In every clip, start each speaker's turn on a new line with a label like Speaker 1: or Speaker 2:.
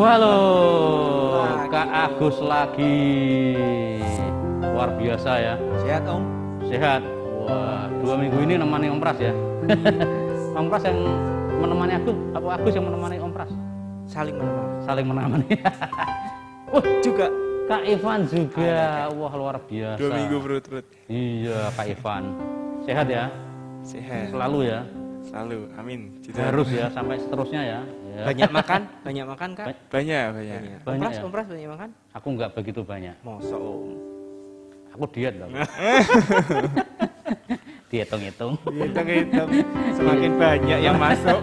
Speaker 1: Halo, Kak Agus lagi. Luar biasa ya.
Speaker 2: Sehat Om?
Speaker 1: Sehat. Wah, 2 minggu ini nemani Om Pras ya. Om Pras yang menemani Agus, apa Agus yang menemani Om Pras?
Speaker 2: Saling menemani.
Speaker 1: Saling menemani.
Speaker 2: Juga
Speaker 1: Kak Ivan juga. Wah, luar biasa.
Speaker 3: 2 minggu berturut-turut.
Speaker 1: Iya, Kak Ivan. Sehat ya?
Speaker 3: Sehat.
Speaker 1: Selalu ya?
Speaker 3: Selalu. Amin.
Speaker 1: Harus ya, sampai seterusnya ya. Ya.
Speaker 2: banyak makan? Banyak makan Kak?
Speaker 3: Banyak.
Speaker 1: Banyak ya?
Speaker 2: Om Pras banyak makan?
Speaker 1: Aku nggak begitu banyak.
Speaker 2: Mosok Om.
Speaker 1: Aku diet loh. Dihitung-hitung.
Speaker 2: Hitung-hitung. Semakin banyak yang masuk.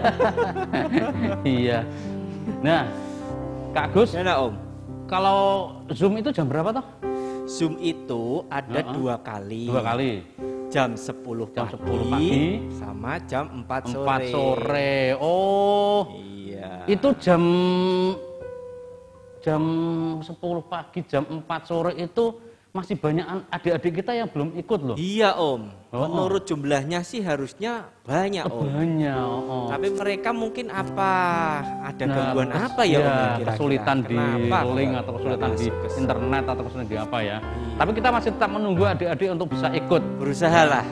Speaker 1: Iya. Nah, Kak Agus,
Speaker 2: Gimana Om?
Speaker 1: kalau Zoom itu jam berapa toh?
Speaker 2: Zoom itu ada 2 kali.
Speaker 1: 2 kali.
Speaker 2: Jam 10
Speaker 1: Jam
Speaker 2: pagi,
Speaker 1: 10 pagi
Speaker 2: sama jam 4 sore.
Speaker 1: 4 sore. Oh.
Speaker 2: Iya.
Speaker 1: Itu jam 10 pagi, jam 4 sore itu masih banyak adik-adik kita yang belum ikut loh.
Speaker 2: Iya Om.
Speaker 1: Oh.
Speaker 2: Menurut jumlahnya sih harusnya banyak Om.
Speaker 1: Banyak. Oh.
Speaker 2: Tapi mereka mungkin apa? Ada
Speaker 1: Nah,
Speaker 2: gangguan apa ya Om? Kira-kira?
Speaker 1: Kesulitan di
Speaker 2: Kenapa
Speaker 1: link
Speaker 2: kok
Speaker 1: atau kesulitan
Speaker 2: nggak
Speaker 1: di
Speaker 2: masuk ke Zoom?
Speaker 1: internet atau kesulitan di apa ya.
Speaker 2: Iya.
Speaker 1: Tapi kita masih tetap menunggu adik-adik untuk bisa ikut.
Speaker 2: Berusaha lah.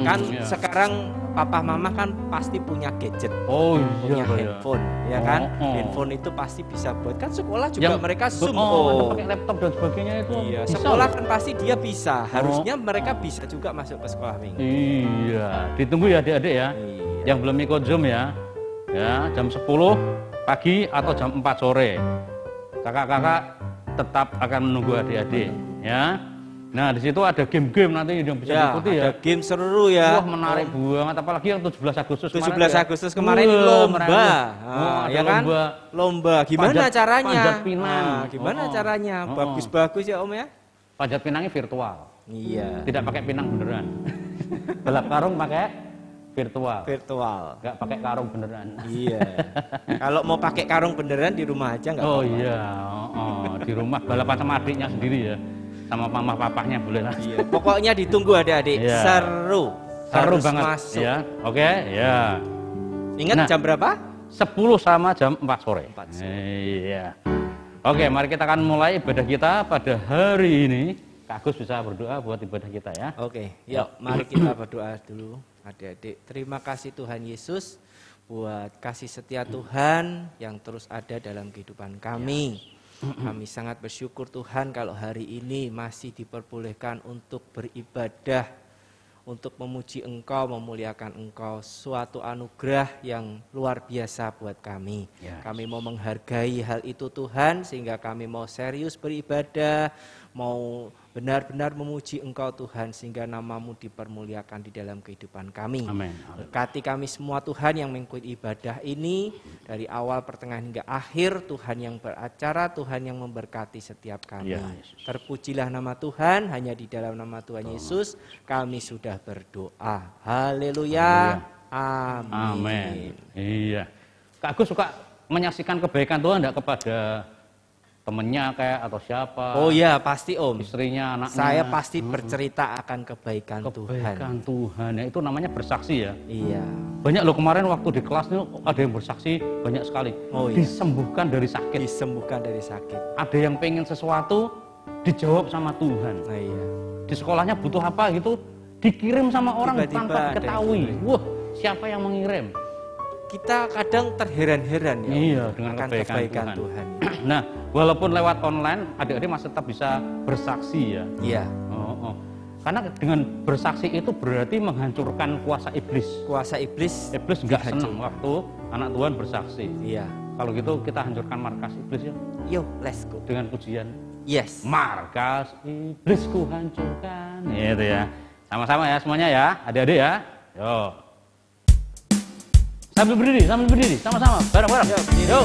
Speaker 2: Kan
Speaker 1: Iya.
Speaker 2: sekarang papa mama kan pasti punya gadget,
Speaker 1: Oh
Speaker 2: punya
Speaker 1: iya,
Speaker 2: handphone, ya kan?
Speaker 1: Oh.
Speaker 2: Handphone itu pasti bisa buat kan sekolah juga mereka Zoom.
Speaker 1: Yang pakai laptop dan sebagainya itu
Speaker 2: Iya,
Speaker 1: bisa
Speaker 2: sekolah
Speaker 1: loh.
Speaker 2: kan pasti dia bisa. Harusnya mereka bisa juga masuk ke sekolah minggu.
Speaker 1: Iya, ditunggu ya adik-adik ya.
Speaker 2: Iya.
Speaker 1: Yang belum ikut Zoom ya. Ya, jam 10 pagi atau jam 4 sore. Kakak-kakak tetap akan menunggu adik-adik ya. Nah, di situ ada game-game nanti yang bisa
Speaker 2: Ya,
Speaker 1: diikuti
Speaker 2: ada
Speaker 1: ya.
Speaker 2: game seru ya.
Speaker 1: Wah, menarik banget apalagi yang 17 Agustus
Speaker 2: 17
Speaker 1: kemarin.
Speaker 2: Agustus kemarin
Speaker 1: Wah,
Speaker 2: lomba.
Speaker 1: ada
Speaker 2: Ya kan?
Speaker 1: lomba.
Speaker 2: Lomba. Gimana
Speaker 1: Panjat-
Speaker 2: caranya?
Speaker 1: panjat pinang.
Speaker 2: Gimana
Speaker 1: Oh.
Speaker 2: caranya?
Speaker 1: Oh.
Speaker 2: Bagus-bagus ya Om ya?
Speaker 1: Panjat pinangnya virtual.
Speaker 2: Iya.
Speaker 1: Tidak pakai pinang beneran. Balap karung pakai virtual.
Speaker 2: Virtual.
Speaker 1: Nggak pakai karung beneran.
Speaker 2: Iya. Kalau mau pakai karung beneran di rumah aja nggak
Speaker 1: Oh
Speaker 2: apa-apa.
Speaker 1: iya, di rumah balapan sama adiknya sendiri ya, sama mama papahnya boleh lah.
Speaker 2: Iya. Pokoknya ditunggu adik-adik.
Speaker 1: Iya.
Speaker 2: Seru.
Speaker 1: Seru
Speaker 2: Harus
Speaker 1: banget.
Speaker 2: masuk.
Speaker 1: Ya, oke, ya.
Speaker 2: Ingat
Speaker 1: Nah.
Speaker 2: jam berapa?
Speaker 1: 10 sama jam 4 sore.
Speaker 2: 4 sore.
Speaker 1: Iya. Oke, mari kita akan mulai ibadah kita pada hari ini. Kak Agus bisa berdoa buat ibadah kita ya.
Speaker 2: Oke, yuk mari kita berdoa dulu adik-adik. Terima kasih Tuhan Yesus buat kasih setia Tuhan yang terus ada dalam kehidupan kami. Kami sangat bersyukur Tuhan kalau hari ini masih diperbolehkan untuk beribadah, untuk memuji Engkau, memuliakan Engkau, suatu anugerah yang luar biasa buat kami.
Speaker 1: Ya.
Speaker 2: Kami mau menghargai hal itu Tuhan, sehingga kami mau serius beribadah, mau benar-benar memuji Engkau Tuhan, sehingga nama-Mu dipermuliakan di dalam kehidupan kami.
Speaker 1: Amin.
Speaker 2: Berkati kami semua Tuhan yang mengikuti ibadah ini, dari awal, pertengahan hingga akhir, Tuhan yang beracara, Tuhan yang memberkati setiap kami.
Speaker 1: Ya, Yesus.
Speaker 2: Terpujilah nama Tuhan, hanya di dalam nama Tuhan Yesus kami sudah berdoa. Haleluya. Amin.
Speaker 1: Amin. Iya. Kak Agus suka menyaksikan kebaikan Tuhan enggak kepada temennya kayak atau siapa?
Speaker 2: Oh iya, pasti Om.
Speaker 1: Istrinya, anaknya.
Speaker 2: Saya pasti bercerita akan kebaikan Tuhan.
Speaker 1: Kebaikan Tuhan. Ya, itu namanya bersaksi ya.
Speaker 2: Iya.
Speaker 1: Banyak loh kemarin waktu di kelas itu ada yang bersaksi banyak sekali.
Speaker 2: Oh iya.
Speaker 1: Disembuhkan dari sakit.
Speaker 2: Disembuhkan dari sakit.
Speaker 1: Ada yang pengen sesuatu dijawab sama Tuhan.
Speaker 2: Nah iya.
Speaker 1: Di sekolahnya butuh apa gitu dikirim sama orang
Speaker 2: Tiba-tiba
Speaker 1: tanpa
Speaker 2: ada yang
Speaker 1: diketahui.
Speaker 2: kirim.
Speaker 1: Wah, siapa yang mengirim?
Speaker 2: Kita kadang terheran-heran ya
Speaker 1: Iya, dengan
Speaker 2: akan
Speaker 1: kebaikan
Speaker 2: Tuhan.
Speaker 1: Nah, walaupun lewat online, adik-adik masih tetap bisa bersaksi ya.
Speaker 2: Iya.
Speaker 1: Oh. Karena dengan bersaksi itu berarti menghancurkan kuasa iblis.
Speaker 2: Kuasa iblis.
Speaker 1: Iblis nggak senang waktu anak Tuhan bersaksi.
Speaker 2: Iya.
Speaker 1: Kalau gitu kita hancurkan markas iblis ya
Speaker 2: Yo, let's go.
Speaker 1: dengan pujian
Speaker 2: Yes.
Speaker 1: markas iblis ku hancurkan. Gitu ya. Sama-sama ya semuanya ya, adik-adik ya. Yo. Sambil berdiri, sama-sama, bareng-bareng.
Speaker 2: Yo, berdiri.
Speaker 1: Yo.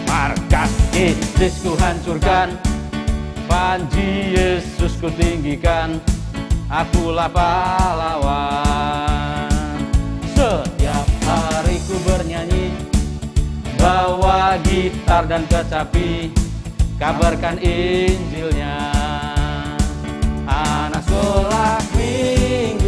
Speaker 1: Markas iblis ku hancurkan, panji Yesus ku tinggikan, akulah pahlawan. Setiap hari ku bernyanyi, bawa gitar dan kecapi, kabarkan Injilnya. Anak sekolah minggu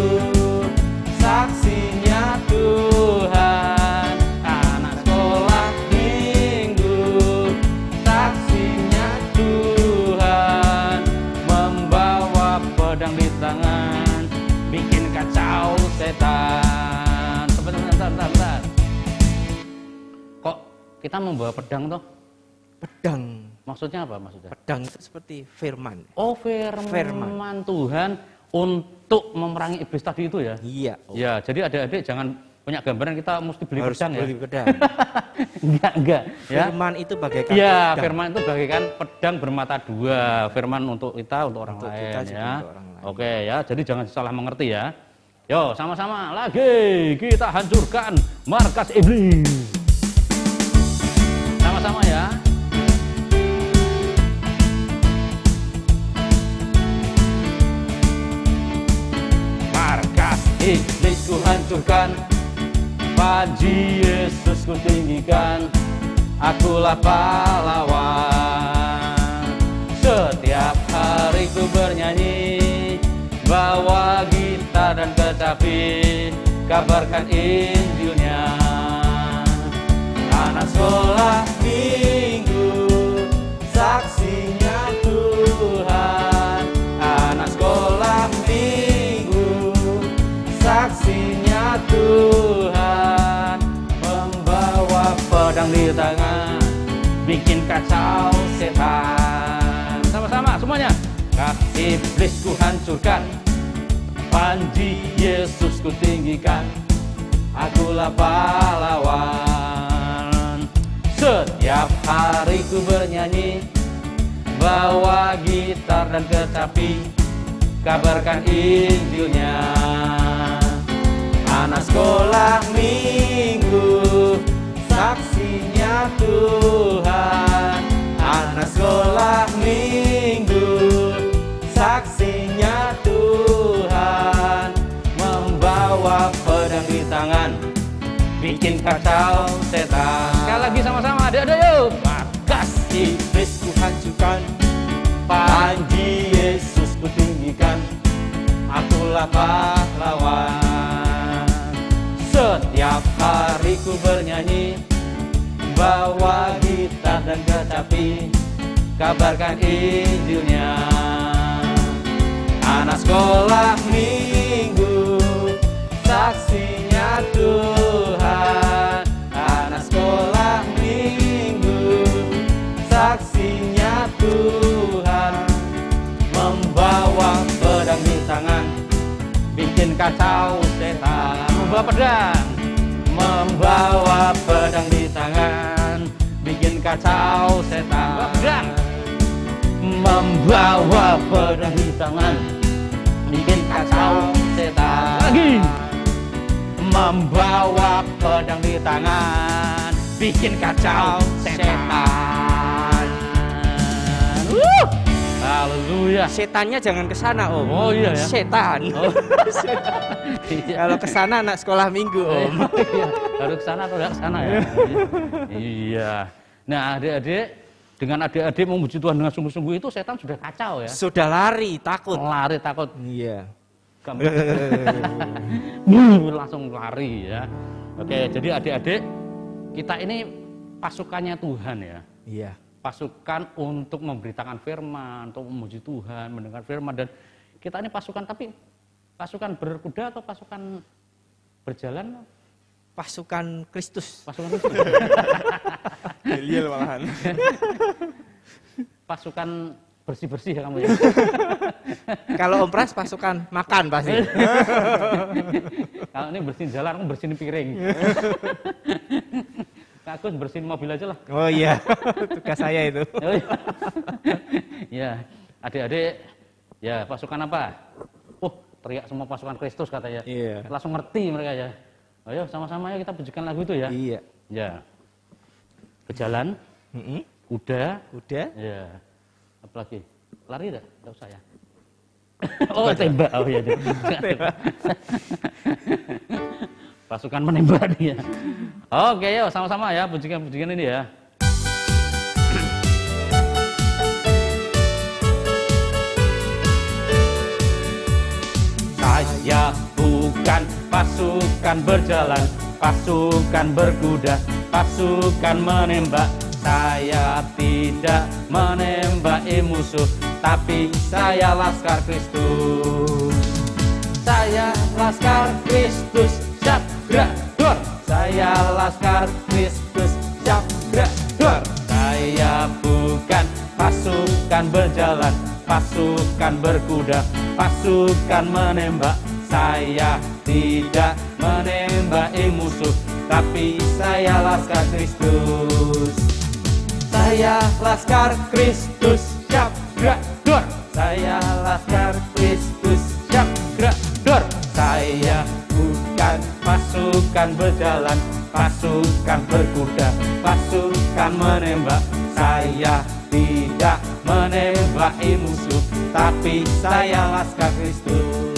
Speaker 1: setan. Sebentar. Kok kita membawa pedang toh?
Speaker 2: Pedang.
Speaker 1: Maksudnya apa maksudnya?
Speaker 2: Pedang itu seperti firman.
Speaker 1: Oh, firman Tuhan untuk memerangi iblis tadi itu ya?
Speaker 2: Iya.
Speaker 1: Ya, jadi adik-adik jangan punya gambaran kita mesti beli
Speaker 2: Harus
Speaker 1: pedang ya.
Speaker 2: beli pedang.
Speaker 1: Enggak, ya.
Speaker 2: Firman itu bagaikan
Speaker 1: Ya,
Speaker 2: pedang.
Speaker 1: firman itu bagaikan pedang bermata dua. Firman untuk kita, untuk orang
Speaker 2: Untuk
Speaker 1: lain
Speaker 2: kita juga
Speaker 1: ya.
Speaker 2: untuk orang lain.
Speaker 1: Oke ya, jadi jangan salah mengerti ya. Yo, sama-sama lagi kita hancurkan markas iblis. Sama-sama ya. Markas iblis ku hancurkan, panji Yesus ku tinggikan, akulah pahlawan. Setiap hari ku bernyanyi, bawa gitar dan kecapi, kabarkan Injilnya. Anak sekolah minggu, saksinya Tuhan. Anak sekolah minggu, saksinya Tuhan. Membawa pedang di tangan, bikin kacau setan. Sama-sama semuanya. Kaki iblis ku hancurkan, panji Yesus ku tinggikan, akulah pahlawan. Setiap hari ku bernyanyi, bawa gitar dan kecapi, kabarkan Injilnya. Anak sekolah minggu, saksinya Tuhan. Anak sekolah minggu, saksinya Tuhan. Membawa pedang di tangan, bikin kacau setan. Sekali lagi sama-sama, adik-adik yuk. Markas iblis ku hancurkan, panji Yesus ku tinggikan, akulah pahlawan. Setiap hari ku bernyanyi, bawa gitar dan kecapi, kabarkan Injilnya. Anak sekolah minggu, saksinya Tuhan. Anak sekolah minggu, saksinya Tuhan. Membawa pedang di tangan, bikin kacau setan. Membawa pedang, membawa pedang di tangan, bikin kacau setan. Pedang, membawa pedang di tangan, bikin kacau setan. Lagi, membawa pedang di tangan, bikin kacau setan. Haleluya.
Speaker 2: Setannya jangan ke sana, Om.
Speaker 1: Oh iya ya.
Speaker 2: Setan.
Speaker 1: Oh.
Speaker 2: Kalau ke sana anak sekolah minggu, Om.
Speaker 1: Iya, harus ke sana atau tidak ke sana ya. Iya. Nah, adik-adik, dengan adik-adik memuji Tuhan dengan sungguh-sungguh itu setan sudah kacau ya.
Speaker 2: Sudah lari, takut.
Speaker 1: Lari takut.
Speaker 2: Iya.
Speaker 1: Langsung lari ya. Oke, jadi adik-adik, kita ini pasukannya Tuhan ya.
Speaker 2: Iya.
Speaker 1: Pasukan untuk memberitakan firman, untuk memuji Tuhan, mendengar firman. Dan kita ini pasukan, tapi pasukan berkuda atau pasukan berjalan?
Speaker 2: Pasukan Kristus.
Speaker 1: Pasukan Kristus.
Speaker 3: Belial malahan.
Speaker 1: Pasukan bersih-bersih ya kamu ya.
Speaker 2: Kalau Om Pras pasukan makan pasti.
Speaker 1: Kalau ini bersihin jalan, aku bersihin piring. Aku bersihin mobil aja lah.
Speaker 2: Oh iya, tugas saya itu.
Speaker 1: Ya, adik-adik, ya pasukan apa? Teriak semua pasukan Kristus katanya.
Speaker 2: Iya.
Speaker 1: Langsung ngerti mereka ya. Ayo sama-sama ya kita pujikan lagu itu ya.
Speaker 2: Iya.
Speaker 1: Ya. Kejalan, kuda, ya. Apalagi? Lari enggak? Enggak usah ya. Oh, tembak. Oh iya. Pasukan menembak dia. Oke, yuk sama-sama ya pujikan-pujikan ini ya. Saya bukan pasukan berjalan, pasukan berkuda, pasukan menembak. Saya tidak menembaki musuh, tapi saya laskar Kristus. Saya Laskar Kristus, siap gerak dor. Saya Laskar Kristus, siap gerak dor. Saya bukan pasukan berjalan, pasukan berkuda, pasukan menembak. Saya tidak menembaki musuh, tapi saya Laskar Kristus. Saya Laskar Kristus, siap gerak dor. Saya Laskar Kristus, siap gerak dor. Saya bukan pasukan berjalan, pasukan berkuda, pasukan menembak. Saya tidak menembaki musuh, tapi saya Laskar Kristus.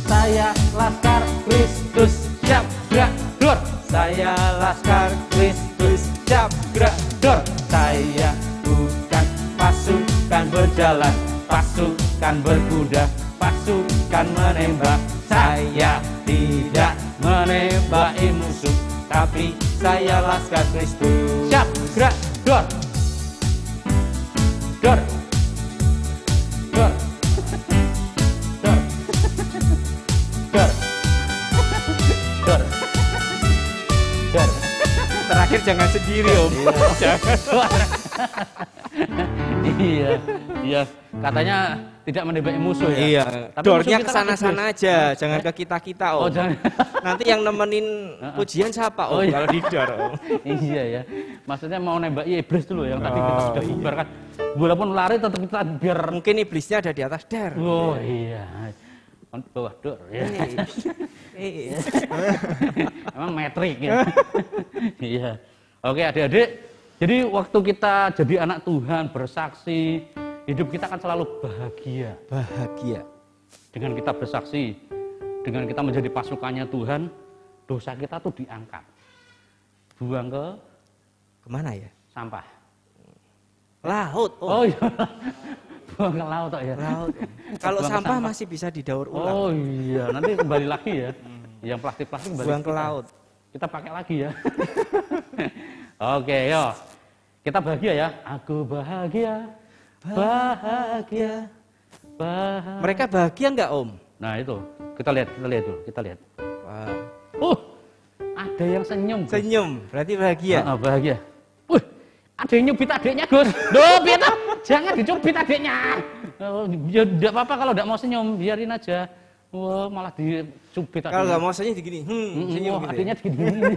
Speaker 1: Saya Laskar Kristus, siap gerak dor. Saya Laskar Kristus, siap gerak dor. Saya bukan pasukan berjalan, pasukan berkuda, pasukan menembak. Saya tidak menembaki musuh, tapi saya Laskar Kristus. Siap gerak dor. Dor. Dor. Dor. Dor. Dor. Dor.
Speaker 2: Terakhir jangan sendiri Om. Jangan.
Speaker 1: Iya, iya. Katanya tidak menembaki musuh ya.
Speaker 2: Iya.
Speaker 1: Tapi
Speaker 2: Dornya
Speaker 1: musuh kita
Speaker 2: kesana-sana
Speaker 1: kan
Speaker 2: aja, jangan ke kita-kita Om.
Speaker 1: Oh, jangan.
Speaker 2: Nanti yang nemenin pujian siapa Om?
Speaker 1: Oh, iya.
Speaker 2: Kalau di dor Om.
Speaker 1: Iya ya. Maksudnya mau nembaki iblis dulu yang tadi kita sudah bubarkan. Walaupun lari tetap kita biar.
Speaker 2: Mungkin iblisnya ada di atas dar.
Speaker 1: Oh iya. Kan bawah dor ya. Emang metrik ya. Iya. Oke adik-adik. Jadi waktu kita jadi anak Tuhan, bersaksi, hidup kita akan selalu bahagia.
Speaker 2: Bahagia.
Speaker 1: Dengan kita bersaksi, dengan kita menjadi pasukannya Tuhan, dosa kita tuh diangkat. Buang ke
Speaker 2: Kemana ya?
Speaker 1: sampah.
Speaker 2: Laut.
Speaker 1: Oh iya. Buang ke laut ya.
Speaker 2: Laut. Kalau
Speaker 1: Buang ke
Speaker 2: sampah masih bisa didaur ulang.
Speaker 1: Oh iya, nanti kembali lagi ya. Yang plastik-plastik kembali.
Speaker 2: Buang ke laut.
Speaker 1: Kita pakai lagi ya. Oke, yo. Kita bahagia ya. Aku bahagia. Bahagia. Bahagia.
Speaker 2: Mereka bahagia nggak Om?
Speaker 1: Nah, itu. Kita lihat dulu, kita lihat.
Speaker 2: Wah.
Speaker 1: Ada yang senyum. Gus.
Speaker 2: Senyum, berarti bahagia.
Speaker 1: Bahagia. Ada yang nyubit adiknya, Gus. Duh, Pita, jangan dicubit adiknya. Ya enggak apa-apa kalau enggak mau senyum, biarin aja. Wah, malah dicubit adiknya.
Speaker 2: Kalau nggak mau senyum digini, senyum
Speaker 1: Wah,
Speaker 2: gitu.
Speaker 1: adiknya digini.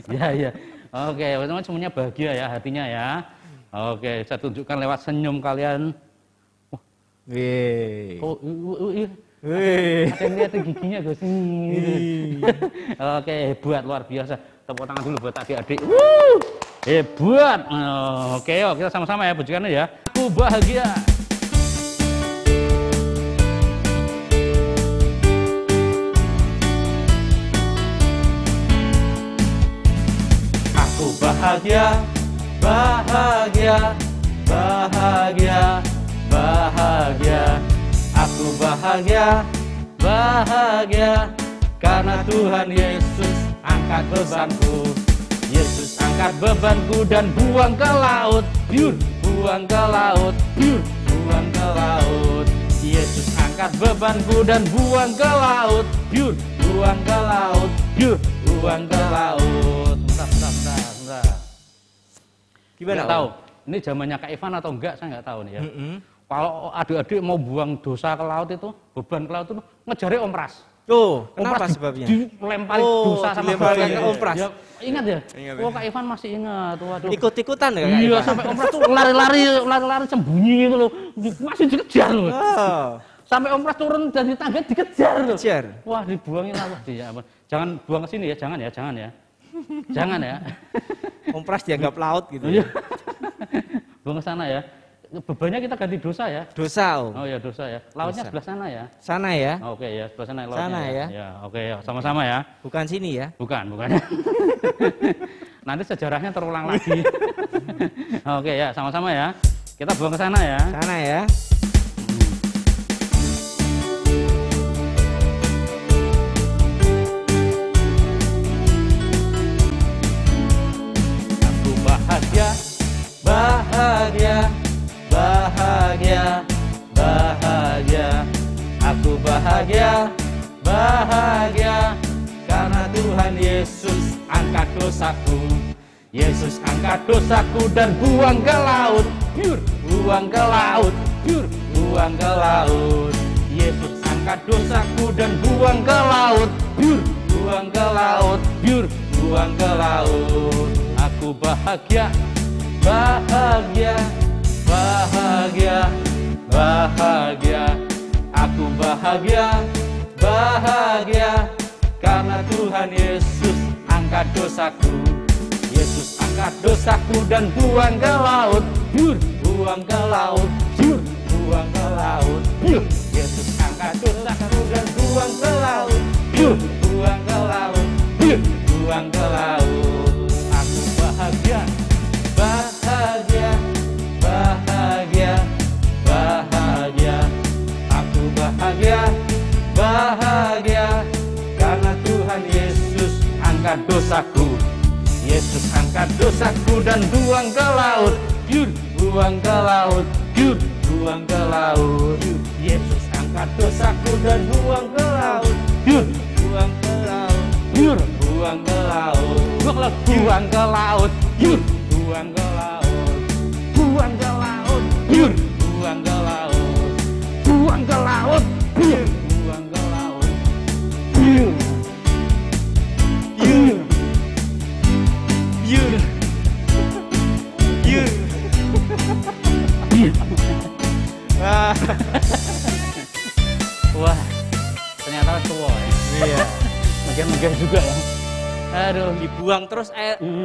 Speaker 1: Ya, ya. Oke, teman-teman semuanya bahagia ya hatinya ya. Oke, saya tunjukkan lewat senyum kalian.
Speaker 2: Wih.
Speaker 1: Oh, iya.
Speaker 2: Wih.
Speaker 1: Ada yang lihat giginya, Gus. Oke, hebat, luar biasa. Tepuk tangan dulu buat adik-adik. Hebat. Oke, yuk kita sama-sama ya pujikannya ya. Aku bahagia. Aku bahagia, bahagia, bahagia, bahagia. Aku bahagia, bahagia, karena Tuhan Yesus angkat bebanku. Yesus angkat bebanku dan buang ke laut, biur, buang ke laut, biur, buang ke laut. Yesus angkat bebanku dan buang ke laut, biur, buang ke laut, biur, buang ke laut. Bentar.
Speaker 2: Gimana?
Speaker 1: Nggak tahu. Ini zamannya Kak Ivan atau enggak, saya nggak tahu nih ya. Kalau adik-adik mau buang dosa ke laut itu, beban ke laut itu ngejar Om Pras.
Speaker 2: Tuh,
Speaker 1: Om
Speaker 2: kenapa
Speaker 1: Pras
Speaker 2: sebabnya?
Speaker 1: Dilempari dosa sama
Speaker 2: dilempari
Speaker 1: beban
Speaker 2: ke Om Pras.
Speaker 1: Ya, ingat ya?
Speaker 3: Ingat ya.
Speaker 1: Oh, Kak Ivan masih ingat. Waduh.
Speaker 2: Ikut-ikutan ya?
Speaker 1: Iya, sampai Om Pras tuh lari-lari sembunyi gitu loh. Masih dikejar loh.
Speaker 2: Oh.
Speaker 1: Sampai Om Pras turun dari tangga dikejar loh.
Speaker 2: Kejar.
Speaker 1: Wah, dibuangin lah. Ya, ampun. Jangan buang ke sini ya, jangan ya, jangan ya. Jangan ya.
Speaker 2: Om Pras dianggap laut gitu.
Speaker 1: Iya. Buang ke sana ya. Bebannya kita ganti dosa ya.
Speaker 2: Dosa Om.
Speaker 1: Oh ya, dosa ya. Lautnya
Speaker 2: Dosa.
Speaker 1: sebelah sana ya.
Speaker 2: Sana ya,
Speaker 1: Oke ya, sebelah sana lautnya.
Speaker 2: Sana ya.
Speaker 1: Ya, oke ya, sama-sama ya.
Speaker 2: bukan sini ya.
Speaker 1: Bukan. Nanti sejarahnya terulang lagi. Oke ya, sama-sama ya. Kita buang ke sana ya.
Speaker 2: Sana ya.
Speaker 1: Aku bahagia, bahagia, bahagia, bahagia. Aku bahagia, bahagia, karena Tuhan Yesus angkat dosaku. Yesus angkat dosaku dan buang ke laut, biur, buang ke laut, biur, buang ke laut. Yesus angkat dosaku dan buang ke laut, biur, buang ke laut, biur, buang ke laut. Aku bahagia, bahagia, bahagia, bahagia. Aku bahagia, bahagia, karena Tuhan Yesus angkat dosaku. Yesus angkat dosaku dan buang ke laut, biur, buang ke laut, biur, buang ke laut, biur. Yesus angkat dosaku dan buang ke laut, biur, buang ke laut, biur, buang ke laut. Aku bahagia, bahagia, bahagia, bahagia. Aku bahagia, bahagia, karena Tuhan Yesus angkat dosaku. Yesus angkat dosaku dan buang ke laut, biur, buang ke laut, biur, buang ke laut. Yesus angkat dosaku dan buang ke laut, biur, buang ke laut, biur, buang ke laut, buang ke laut, biur, buang ke laut, buang ke laut, biur, buang ke laut, buang ke laut, biur, buang ke laut, biur, biur.
Speaker 2: Biur. Biur. Wah.
Speaker 1: Wah, ternyata tua ya.
Speaker 2: Iya.
Speaker 1: Megah-megah juga ya. Aduh,
Speaker 2: Dibuang terus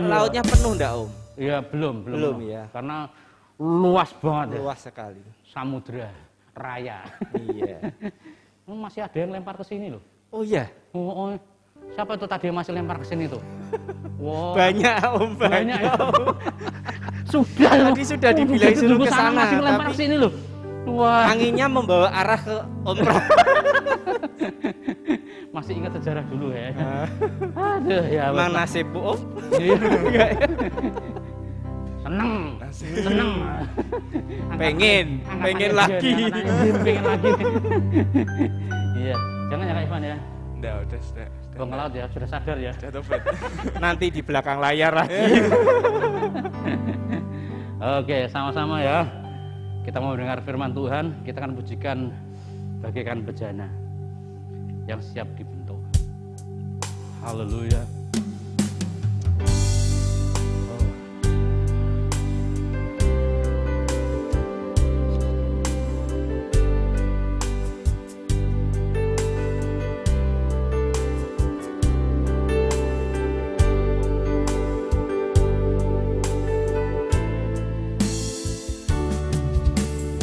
Speaker 2: lautnya penuh enggak, Om?
Speaker 1: iya belum.
Speaker 2: Belum, ya.
Speaker 1: Karena luas banget ya.
Speaker 2: Luas sekali.
Speaker 1: Samudra raya.
Speaker 2: Iya.
Speaker 1: Masih ada yang lempar ke sini loh.
Speaker 2: Oh iya.
Speaker 1: Oh, siapa itu tadi yang masih lempar ke sini tuh? Wow.
Speaker 2: Banyak, Om,
Speaker 1: Banyak ya.
Speaker 2: Om.
Speaker 1: Sudah.
Speaker 2: Tadi sudah dibilang suruh ke sana,
Speaker 1: masih lempar
Speaker 2: tapi
Speaker 1: ke sini loh. Wah.
Speaker 2: anginnya membawa arah ke Om Pram.
Speaker 1: Masih ingat sejarah dulu ya. Aduh ya.
Speaker 2: Emang nasibmu, Om?
Speaker 1: Iya. Seneng. Seneng.
Speaker 2: Pengen lagi.
Speaker 1: Pengen lagi. Iya. Jangan ya Kak Ivan ya.
Speaker 3: Udah.
Speaker 1: Buang ke laut ya, sudah sadar ya.
Speaker 3: Jatuh Fred.
Speaker 2: Nanti di belakang layar lagi.
Speaker 1: Oke, sama-sama ya. Kita mau dengar firman Tuhan, kita akan pujikan bagaikan bejana yang siap dibentuk. Haleluya.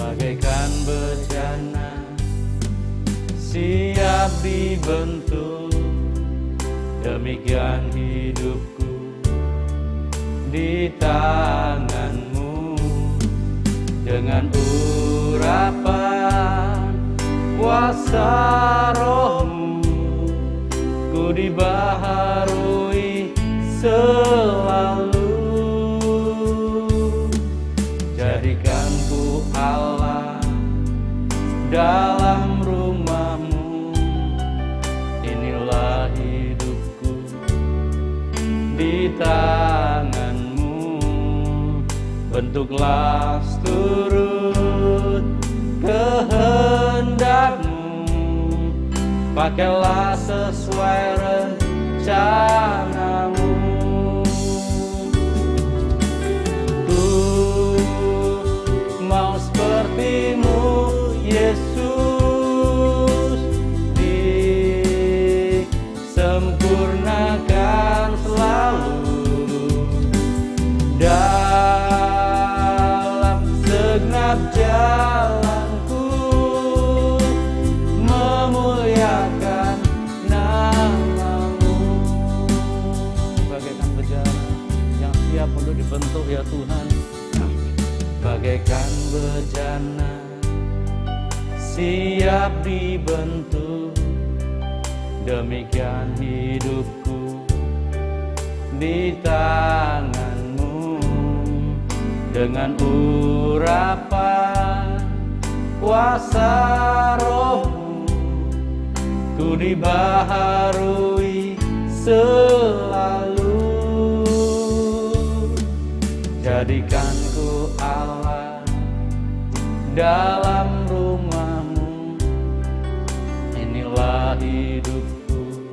Speaker 1: Bagaikan bejana siap dibentuk, demikian hidupku di tanganmu. Dengan urapan kuasa rohmu, ku dibaharui selalu. Jadikan ku Allah dalam rumahmu, inilah hidupku di tanganmu. Bentuklah seturut kehendakmu, pakailah sesuai rencanamu. Mau sepertimu Yesus, disempurnakan selalu dalam segenap jalanku, memuliakan namamu. Bagaikan bejana yang siap untuk dibentuk ya Tuhan. Bagaikan bejana siap dibentuk, demikian hidupku di tanganmu. Dengan urapan kuasa rohmu, ku dibaharui selalu. Jadikan ku Allah dalam rumahmu, inilah hidupku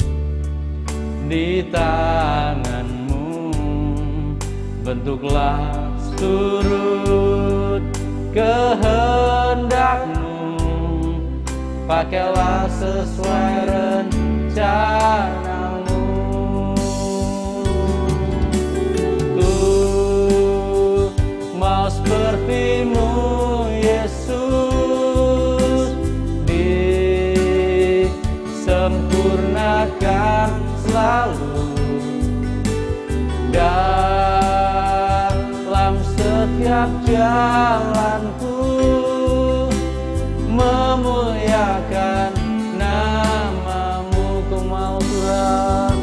Speaker 1: di tanganmu. Bentuklah turut kehendakmu, pakailah sesuai rencanamu. Ku mau sepertimu Yesus, disempurnakan selalu dalam setiap jalanku, memuliakan namamu. Ku mau Tuhan,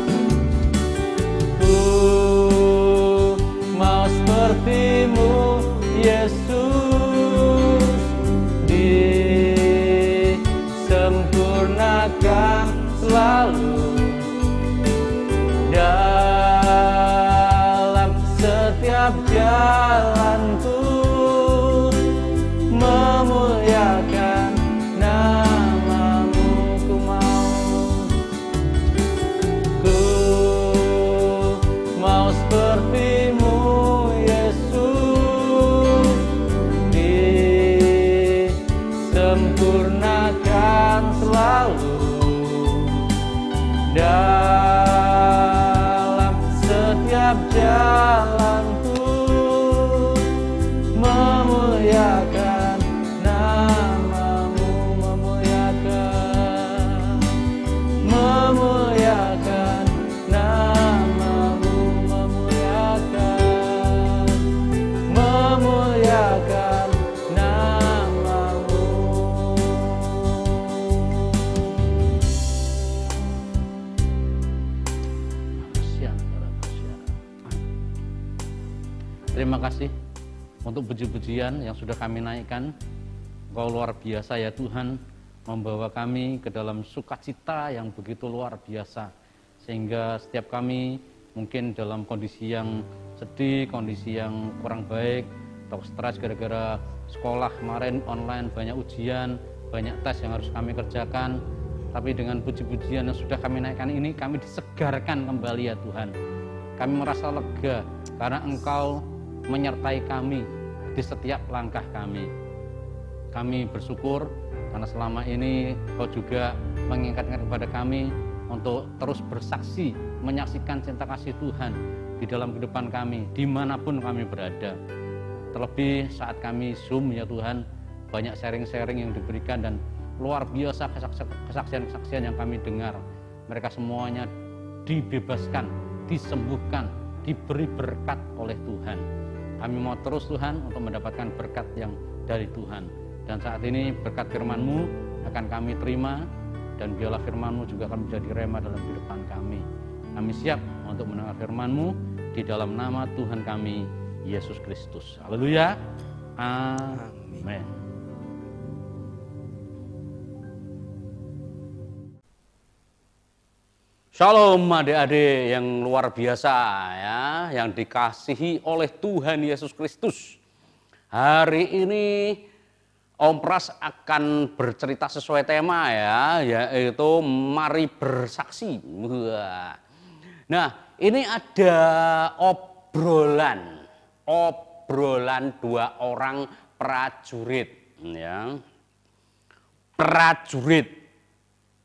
Speaker 1: ku mau sepertimu Yesus, disempurnakan selalu dalam setiap jalanku, memuliakan namamu. Ku mau sepertimu Yesus, disempurnakan selalu dalam setiap jalanku, memuliakan namamu, memuliakan namamu, memuliakan namamu. Terima kasih untuk puji-pujian yang sudah kami naikkan. Engkau luar biasa ya Tuhan, membawa kami ke dalam sukacita yang begitu luar biasa. Sehingga setiap kami mungkin dalam kondisi yang sedih, kondisi yang kurang baik, atau stres gara-gara sekolah kemarin online, banyak ujian, banyak tes yang harus kami kerjakan. Tapi dengan puji-pujian yang sudah kami naikkan ini, kami disegarkan kembali ya Tuhan. Kami merasa lega karena Engkau menyertai kami di setiap langkah kami. Kami bersyukur karena selama ini Kau juga mengingatkan kepada kami untuk terus bersaksi, menyaksikan cinta kasih Tuhan di dalam kehidupan kami, dimanapun kami berada. Terlebih saat kami Zoom ya Tuhan, banyak sharing-sharing yang diberikan dan luar biasa kesaksian-kesaksian yang kami dengar. Mereka semuanya dibebaskan, disembuhkan, diberi berkat oleh Tuhan. Kami mau terus Tuhan untuk mendapatkan berkat yang dari Tuhan. Dan saat ini berkat firman-Mu akan kami terima, dan biarlah firman-Mu juga akan menjadi rema dalam kehidupan kami. Kami siap untuk mendengar firman-Mu di dalam nama Tuhan kami, Yesus Kristus. Haleluya. Amin. Shalom adik-adik yang luar biasa ya, yang dikasihi oleh Tuhan Yesus Kristus. Hari ini Om Pras akan bercerita sesuai tema ya, yaitu mari bersaksi. Nah, ini ada obrolan dua orang prajurit ya. Prajurit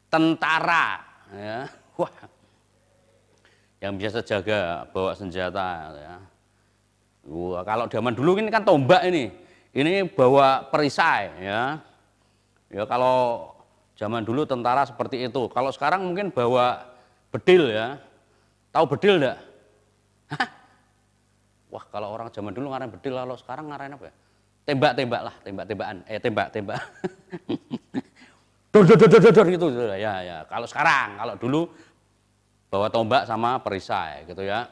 Speaker 1: tentara ya. Wah, yang biasa jaga bawa senjata ya. Wah, kalau zaman dulu ini kan tombak ini bawa perisai ya. Ya kalau zaman dulu tentara seperti itu. Kalau sekarang mungkin bawa bedil ya. Tahu bedil enggak? Hah? Wah, kalau orang zaman dulu ngarain bedil, kalau sekarang ngarain apa ya? Tembak-tembak lah, tembak-tembakan. Tembak-tembak. Dor gitu ya. Kalau sekarang, kalau dulu bawa tombak sama perisai gitu ya.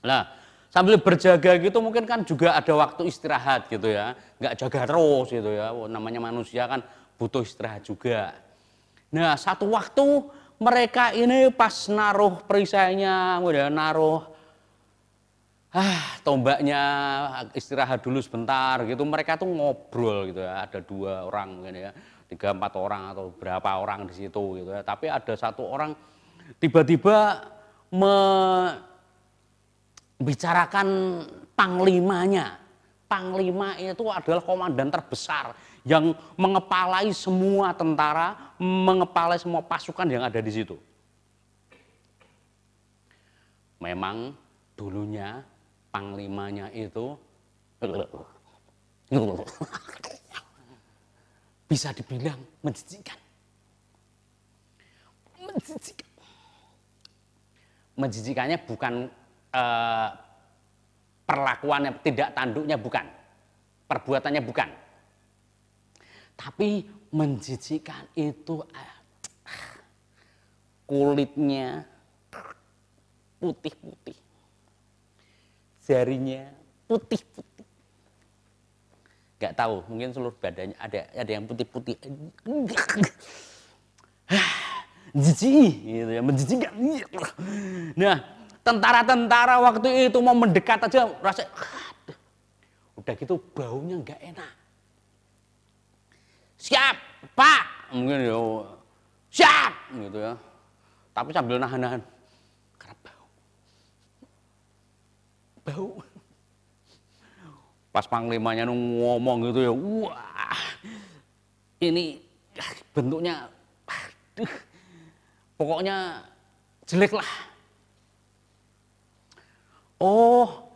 Speaker 1: Nah, sambil berjaga gitu mungkin kan juga ada waktu istirahat gitu ya. Nggak jaga terus gitu ya. Namanya manusia kan butuh istirahat juga. Nah, satu waktu mereka ini pas naruh perisainya, kemudian naruh tombaknya, istirahat dulu sebentar gitu. Mereka tuh ngobrol gitu ya. Ada 2 orang gitu ya, 3-4 orang atau berapa orang di situ gitu ya. Tapi ada satu orang tiba-tiba membicarakan panglimanya. Panglima itu adalah komandan terbesar yang mengepalai semua tentara, mengepalai semua pasukan yang ada di situ. Memang dulunya panglimanya itu bisa dibilang menjijikkan. Menjijikannya bukan perlakuannya, tidak tanduknya bukan, perbuatannya bukan. Tapi menjijikkan itu kulitnya putih-putih. Jarinya putih-putih. Gak tahu, mungkin seluruh badannya ada yang putih-putih. Jijik, gitu ya, menjijikkan. Nah, tentara-tentara waktu itu mau mendekat aja rasa, udah gitu baunya nggak enak. Siap, Pak, mungkin ya, siap, gitu ya. Tapi sambil nahan-nahan, karena bau. Pas panglimanya ngomong gitu ya, wah, ini bentuknya, aduh, pokoknya jelek lah. Oh,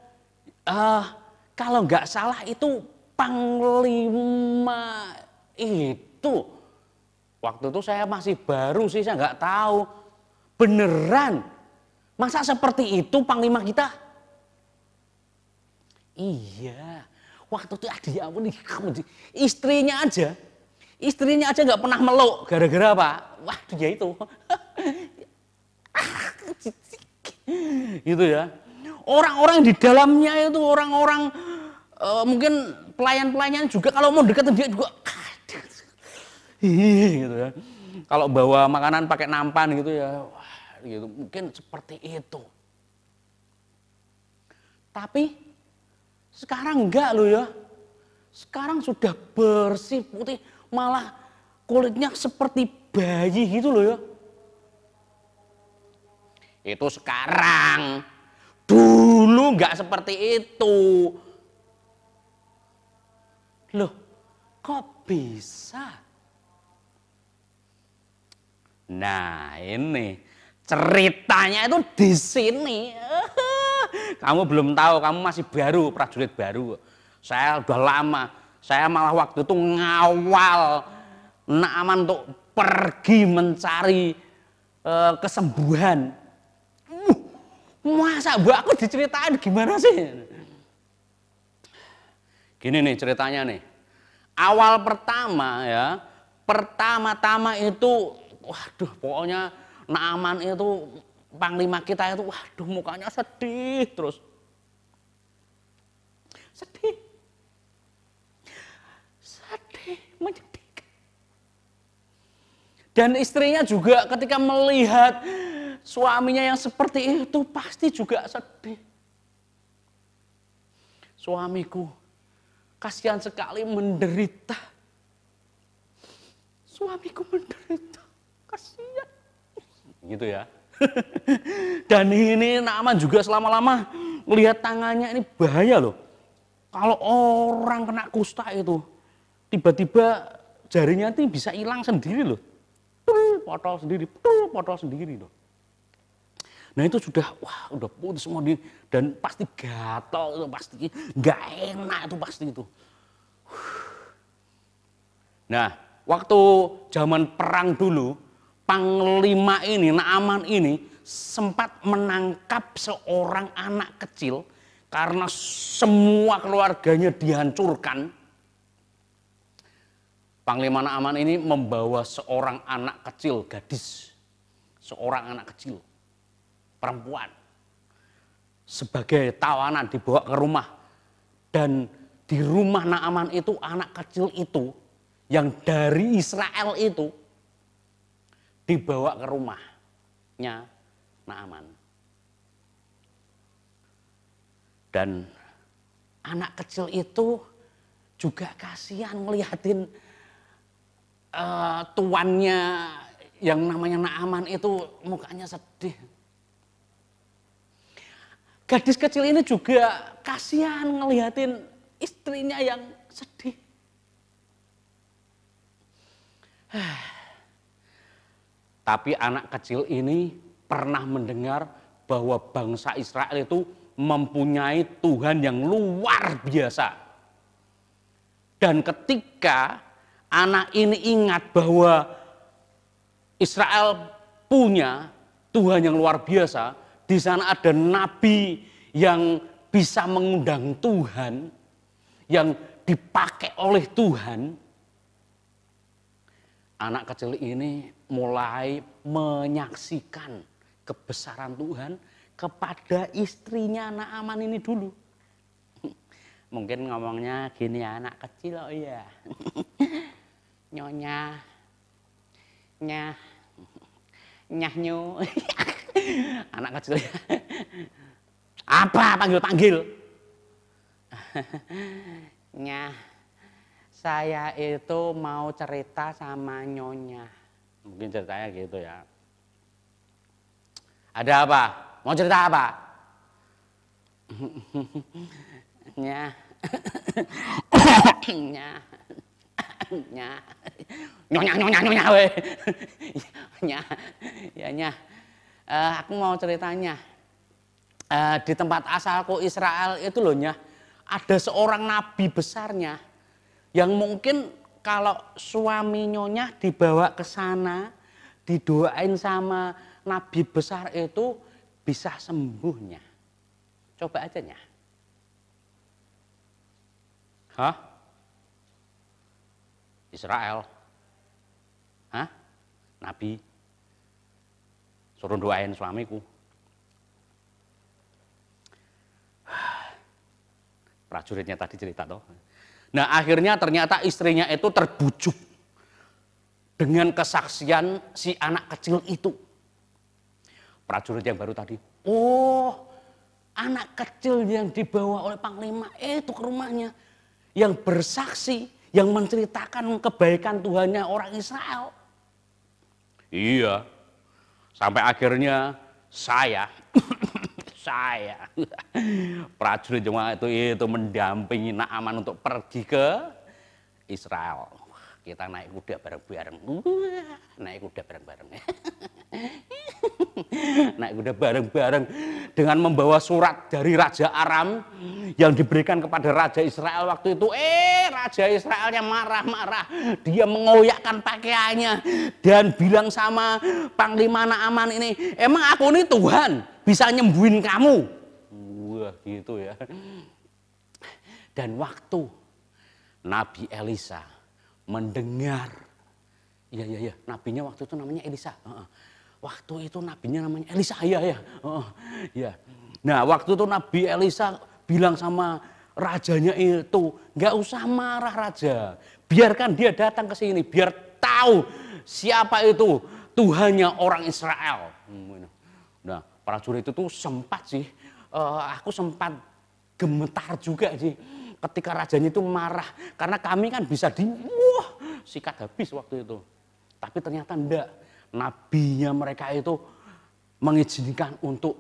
Speaker 1: kalau nggak salah itu panglima itu. Waktu itu saya masih baru sih, saya nggak tahu. Beneran, masa seperti itu panglima kita? Iya, waktu itu ya ampun, istrinya aja nggak pernah meluk. Gara-gara apa? Waduh ya itu. Gitu ya. Orang-orang di dalamnya itu orang-orang mungkin pelayan-pelayan juga kalau mau dekat dia juga gitu ya. Kalau bawa makanan pakai nampan gitu ya, wah, gitu. Mungkin seperti itu. Tapi sekarang enggak loh ya. Sekarang sudah bersih putih, malah kulitnya seperti bayi gitu loh ya. Itu sekarang. Dulu nggak seperti itu. Loh, kok bisa? Nah, ini ceritanya itu di sini. Kamu belum tahu, kamu masih baru, prajurit baru. Saya udah lama. Saya malah waktu itu ngawal Naaman untuk pergi mencari kesembuhan. Masa aku diceritain gimana sih? Gini nih ceritanya nih. Awal pertama ya, pertama-tama itu, waduh pokoknya Naaman itu, panglima kita itu, waduh mukanya sedih terus. Sedih, menyedihkan. Dan istrinya juga ketika melihat suaminya yang seperti itu pasti juga sedih. Suamiku kasihan sekali menderita. Suamiku menderita, kasihan. Gitu ya. Dan ini Naaman juga selama-lama melihat tangannya ini bahaya loh. Kalau orang kena kusta itu, tiba-tiba jarinya itu bisa hilang sendiri loh. Potol sendiri loh. Nah itu sudah, wah udah putus semua dan pasti gatal itu, pasti nggak enak itu pasti itu. Nah waktu zaman perang dulu, panglima ini, Naaman ini sempat menangkap seorang anak kecil karena semua keluarganya dihancurkan. Panglima Naaman ini membawa seorang anak kecil, gadis, seorang anak kecil, perempuan, sebagai tawanan dibawa ke rumah. Dan di rumah Naaman itu anak kecil itu, yang dari Israel itu, dibawa ke rumahnya Naaman. Dan anak kecil itu juga kasihan ngeliatin tuannya yang namanya Naaman itu mukanya sedih. Gadis kecil ini juga kasihan ngeliatin istrinya yang sedih. Tapi anak kecil ini pernah mendengar bahwa bangsa Israel itu mempunyai Tuhan yang luar biasa. Dan ketika anak ini ingat bahwa Israel punya Tuhan yang luar biasa, di sana ada nabi yang bisa mengundang Tuhan, yang dipakai oleh Tuhan, anak kecil ini mulai menyaksikan kebesaran Tuhan kepada istrinya Naaman ini dulu. Mungkin ngomongnya gini ya, anak kecil, oh iya. Nyonya, nyah, nyahnyu. Anak kecil. Apa panggil-panggil? Nyah, saya itu mau cerita sama nyonya. Mungkin ceritanya gitu ya. Ada apa? Mau cerita apa? Nyah. Nyah. Nyah. Nyonya we. Nyah. Ya nyah. Aku mau ceritanya. Di tempat asalku Israel itu loh nyah, ada seorang nabi besarnya yang mungkin kalau suami nyonya dibawa ke sana, didoain sama nabi besar itu bisa sembuhnya. Coba aja nyah. Hah? Israel? Hah? Nabi? Suruh doain suamiku. Prajuritnya tadi cerita toh. Nah akhirnya ternyata istrinya itu terbujuk dengan kesaksian si anak kecil itu. Prajurit yang baru tadi, oh anak kecil yang dibawa oleh Panglima itu ke rumahnya, yang bersaksi, yang menceritakan kebaikan Tuhannya orang Israel. Iya, sampai akhirnya saya prajurit jemaah itu mendampingi Naaman untuk pergi ke Israel. Kita naik kuda bareng-bareng. Naik kuda bareng-bareng. Naik kuda bareng-bareng dengan membawa surat dari Raja Aram yang diberikan kepada Raja Israel waktu itu. Raja Israelnya marah-marah. Dia mengoyakkan pakaiannya dan bilang sama Panglima Naaman ini, emang aku ini Tuhan bisa nyembuhin kamu? Wah gitu ya. Dan waktu Nabi Elisa mendengar, iya, nabinya waktu itu namanya Elisa. Waktu itu nabinya namanya Elisa, ya. Nah waktu itu Nabi Elisa bilang sama rajanya itu, nggak usah marah raja, biarkan dia datang ke sini, biar tahu siapa itu Tuhannya orang Israel. Nah prajurit itu sempat sih, aku sempat gemetar juga sih ketika rajanya itu marah, karena kami kan bisa sikat habis waktu itu. Tapi ternyata enggak, nabinya mereka itu mengizinkan untuk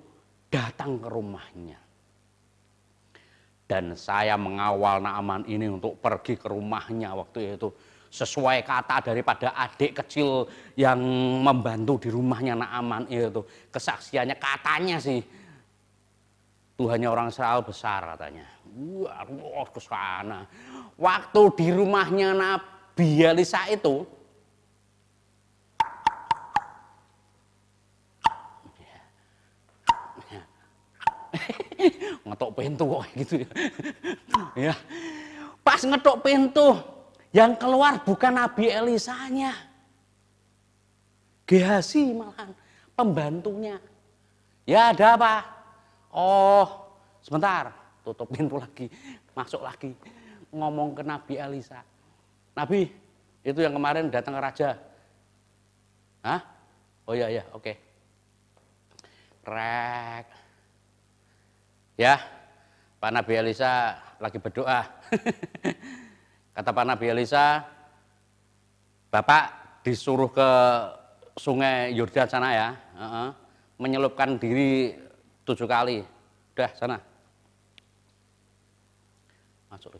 Speaker 1: datang ke rumahnya. Dan saya mengawal Naaman ini untuk pergi ke rumahnya waktu itu. Sesuai kata daripada adik kecil yang membantu di rumahnya Naaman itu. Kesaksiannya katanya sih, Tuhannya orang Israel besar katanya. Wah, ke sana. Waktu di rumahnya Nabi Elisa itu, ngetok pintu kok gitu ya. Ya. Pas ngetok pintu, yang keluar bukan Nabi Elisanya. Gehazi malahan, pembantunya. Ya ada apa? Oh, sebentar, tutup pintu lagi, masuk lagi, ngomong ke Nabi Elisa. Nabi, itu yang kemarin datang ke raja. Hah? Oh iya, oke. Rek. Ya, Pak Nabi Elisa lagi berdoa. Kata Pak Nabi Elisa, Bapak disuruh ke sungai Yordan sana ya, menyelupkan diri 7 kali. Udah sana. Masuk.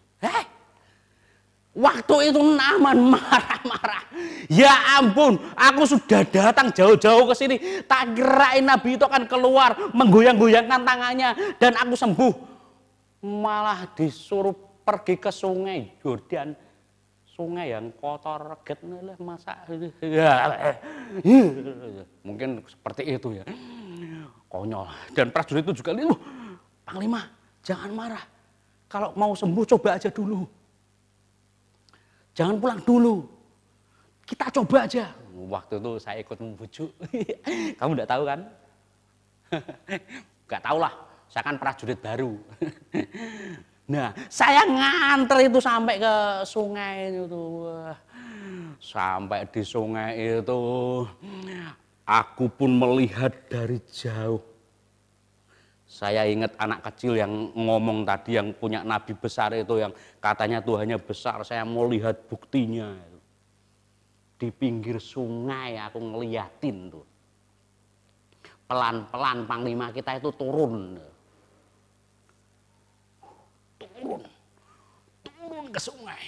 Speaker 1: Waktu itu Naaman marah-marah. Ya ampun, aku sudah datang jauh-jauh ke sini. Tak kirain Nabi itu akan keluar menggoyang-goyangkan tangannya dan aku sembuh. Malah disuruh pergi ke sungai Yordan. Sungai yang kotor, reget masa. Mungkin seperti itu ya. Konyol. Dan prajurit itu juga lihat, Panglima, jangan marah. Kalau mau sembuh coba aja dulu. Jangan pulang dulu. Kita coba aja. Waktu itu saya ikut membujuk. Kamu enggak tahu kan? Enggak tahu lah. Saya kan prajurit baru. Nah, saya nganter itu sampai ke sungai itu. Sampai di sungai itu, aku pun melihat dari jauh. Saya ingat anak kecil yang ngomong tadi, yang punya nabi besar itu, yang katanya Tuhannya besar. Saya mau lihat buktinya. Di pinggir sungai aku ngeliatin tuh. Pelan-pelan Panglima kita itu turun. Turun ke sungai.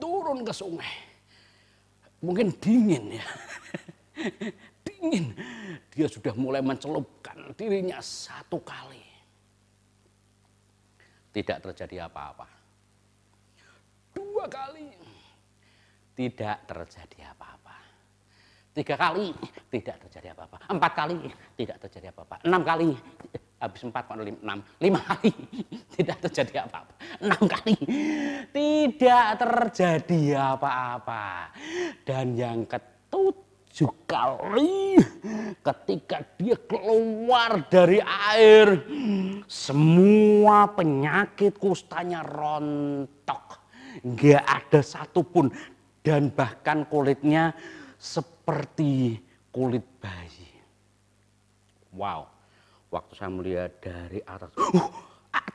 Speaker 1: Turun ke sungai. Mungkin dingin ya. Dingin. Dia sudah mulai mencelupkan dirinya 1 kali. Tidak terjadi apa-apa. 2 kali. Tidak terjadi apa-apa. 3 kali. Tidak terjadi apa-apa. 4 kali. Tidak terjadi apa-apa. 6 kali. Habis 4 kok 6. 5 kali. Tidak terjadi apa-apa. 6 kali. Tidak terjadi apa-apa. Dan yang ketujuh kali ketika dia keluar dari air, semua penyakit kustanya rontok, nggak ada satupun, dan bahkan kulitnya seperti kulit bayi. Wow, waktu saya melihat dari atas,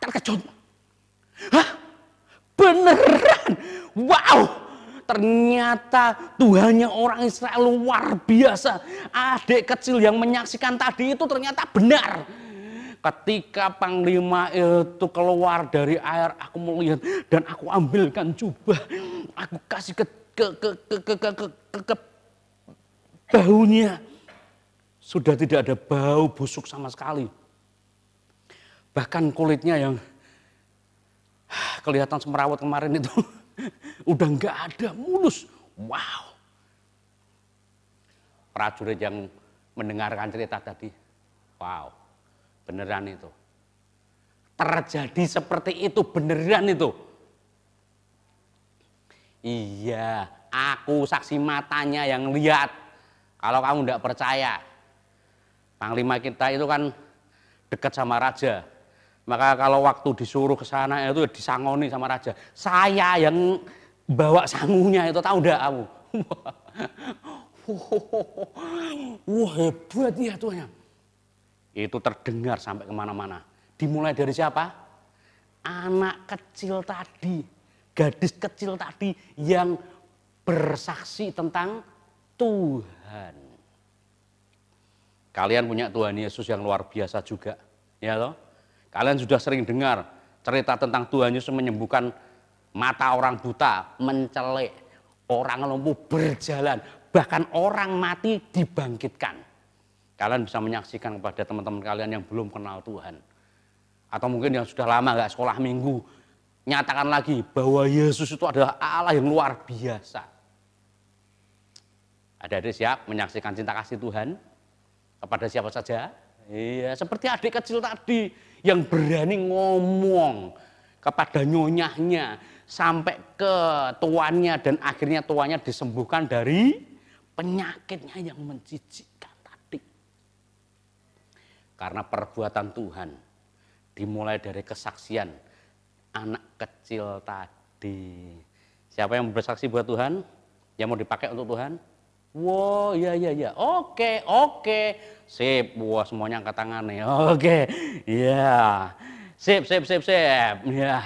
Speaker 1: terkejut. Hah? Beneran? Wow! Ternyata Tuhannya orang Israel luar biasa. Adik kecil yang menyaksikan tadi itu ternyata benar. Ketika Panglima itu keluar dari air, aku melihat dan aku ambilkan jubah. Aku kasih ke bahunya. Sudah tidak ada bau busuk sama sekali. Bahkan kulitnya yang kelihatan semerawut kemarin itu udah nggak ada, mulus. Wow. Prajurit yang mendengarkan cerita tadi, wow, beneran itu. Terjadi seperti itu, beneran itu. Iya, aku saksi matanya yang lihat. Kalau kamu nggak percaya, Panglima kita itu kan dekat sama raja. Maka kalau waktu disuruh ke sana itu disangoni sama raja. Saya yang bawa sangunya itu, tahu enggak kamu? Wah, hebat ya Tuhan. Itu terdengar sampai kemana-mana. Dimulai dari siapa? Anak kecil tadi, gadis kecil tadi yang bersaksi tentang Tuhan. Kalian punya Tuhan Yesus yang luar biasa juga, ya toh? Kalian sudah sering dengar cerita tentang Tuhan Yesus menyembuhkan mata orang buta, mencelek, orang lumpuh berjalan, bahkan orang mati dibangkitkan. Kalian bisa menyaksikan kepada teman-teman kalian yang belum kenal Tuhan. Atau mungkin yang sudah lama nggak sekolah minggu, nyatakan lagi bahwa Yesus itu adalah Allah yang luar biasa. Adik-adik siap menyaksikan cinta kasih Tuhan kepada siapa saja? Iya, seperti adik kecil tadi yang berani ngomong kepada nyonyahnya sampai ke tuannya, dan akhirnya tuannya disembuhkan dari penyakitnya yang menjijikkan tadi. Karena perbuatan Tuhan dimulai dari kesaksian anak kecil tadi. Siapa yang bersaksi buat Tuhan? Yang mau dipakai untuk Tuhan? Wow, iya. Oke. Sip. Wah, semuanya angkat tangan nih. Oke. Iya. Sip. Ya.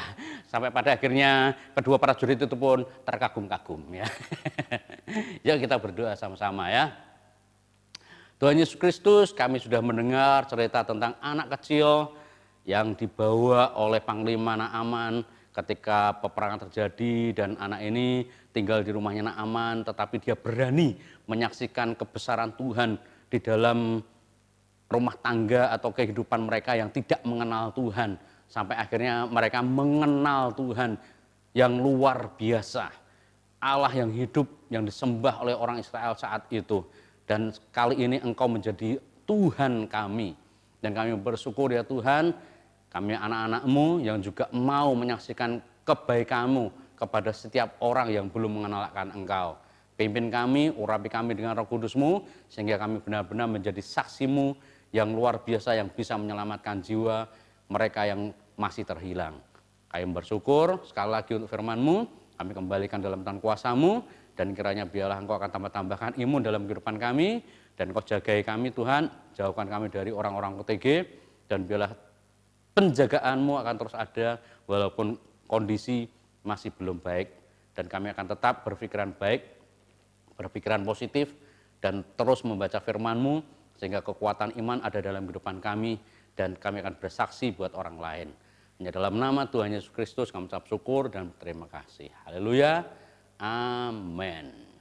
Speaker 1: Sampai pada akhirnya kedua prajurit itu pun terkagum-kagum ya. Yuk kita berdoa sama-sama ya. Tuhan Yesus Kristus, kami sudah mendengar cerita tentang anak kecil yang dibawa oleh Panglima Naaman ketika peperangan terjadi dan anak ini tinggal di rumahnya Naaman, tetapi dia berani menyaksikan kebesaran Tuhan di dalam rumah tangga atau kehidupan mereka yang tidak mengenal Tuhan. Sampai akhirnya mereka mengenal Tuhan yang luar biasa. Allah yang hidup, yang disembah oleh orang Israel saat itu. Dan kali ini Engkau menjadi Tuhan kami. Dan kami bersyukur ya Tuhan, kami anak-anak-Mu yang juga mau menyaksikan kebaikan-Mu kepada setiap orang yang belum mengenalkan Engkau. Pimpin kami, urapi kami dengan Roh Kudus-Mu, sehingga kami benar-benar menjadi saksi-Mu yang luar biasa yang bisa menyelamatkan jiwa mereka yang masih terhilang. Kami bersyukur sekali lagi untuk firman-Mu, kami kembalikan dalam tangan kuasa-Mu, dan kiranya biarlah Engkau akan tambah-tambahkan imun dalam kehidupan kami, dan Engkau jagai kami Tuhan, jauhkan kami dari orang-orang OTG, dan biarlah penjagaan-Mu akan terus ada walaupun kondisi masih belum baik, dan kami akan tetap berpikiran baik, berpikiran positif, dan terus membaca firman-Mu, sehingga kekuatan iman ada dalam kehidupan kami, dan kami akan bersaksi buat orang lain. Hanya dalam nama Tuhan Yesus Kristus kami ucap syukur dan terima kasih. Haleluya. Amin.